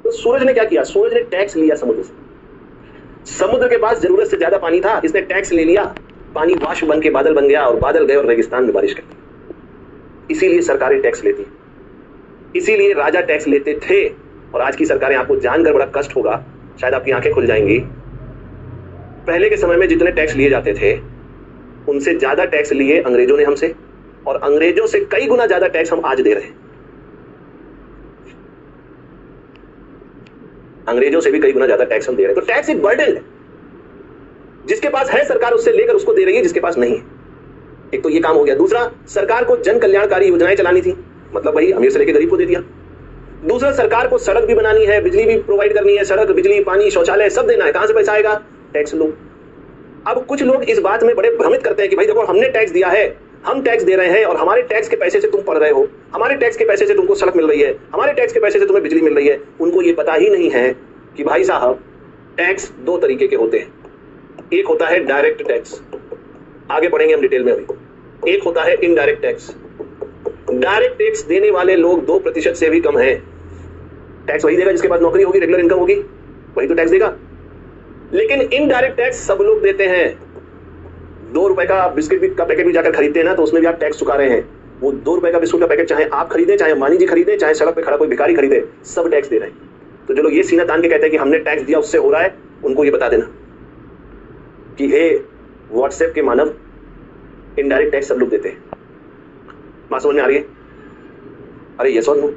तो सूरज ने क्या किया? सूरज ने टैक्स लिया समुद्र से। समुद्र के पास जरूरत से ज्यादा पानी था, इसने टैक्स ले लिया, पानी वाष्प बन के बादल बन गया और बादल गए और रेगिस्तान में बारिश कर दी। इसीलिए सरकारें टैक्स लेती, इसीलिए राजा टैक्स लेते थे। और आज की सरकारें, आपको जानकर बड़ा कष्ट होगा, शायद आपकी आंखें खुल जाएंगी, पहले के समय में जितने टैक्स लिए जाते थे उनसे ज्यादा टैक्स लिए अंग्रेजों ने हमसे, और अंग्रेजों से कई गुना ज्यादा टैक्स हम आज दे रहे हैं। अंग्रेजों से भी कई गुना ज्यादा टैक्स हम दे रहे हैं। तो टैक्स एक बर्डन है, जिसके पास है सरकार उससे लेकर उसको दे रही है, जिसके पास नहीं है। एक तो ये काम हो गया। दूसरा, सरकार को जन कल्याणकारी योजनाएं चलानी थी, मतलब वही अमीर से लेकर गरीब को दे दिया। दूसरा, सरकार को सड़क भी बनानी है, बिजली भी प्रोवाइड करनी है, सड़क, बिजली, पानी, शौचालय सब देना है। कहां से पैसा आएगा? टैक्स लो। अब कुछ लोग इस बात में बड़े भ्रमित करते हैं कि भाई देखो, हमने टैक्स दिया है, हम टैक्स दे रहे हैं, और हमारे टैक्स के पैसे से तुम पढ़ रहे हो, हमारे टैक्स के पैसे से तुमको सड़क मिल रही है, हमारे टैक्स के पैसे से तुम्हें बिजली मिल रही है। उनको ये पता ही नहीं है कि भाई साहब, टैक्स दो तरीके के होते हैं। एक होता है डायरेक्ट टैक्स, आगे पढ़ेंगे हम डिटेल में अभी। एक होता है इनडायरेक्ट टैक्स। डायरेक्ट टैक्स देने वाले लोग 2% से भी कम है। टैक्स वही देगा जिसके पास नौकरी होगी, रेगुलर इनकम होगी, वही तो टैक्स देगा। लेकिन इनडायरेक्ट टैक्स सब लोग देते हैं। 2 रुपए का बिस्किट का पैकेट भी जाकर खरीदते हैं ना, तो उसमें भी आप टैक्स चुका रहे हैं। वो 2 रुपए का बिस्कुट का पैकेट चाहे आप खरीदे, चाहे मानी जी खरीदे, चाहे सड़क पे खड़ा कोई भिखारी खरीदे, सब टैक्स दे रहे हैं। तो जो लोग ये सीना तान के कहते हैं कि हमने टैक्स दिया उससे हो रहा है, उनको ये बता देना कि हे व्हाट्सएप के मानव, इनडायरेक्ट टैक्स सब लोग देते हैं। बात समझ में आ रही है? अरे यस और नो?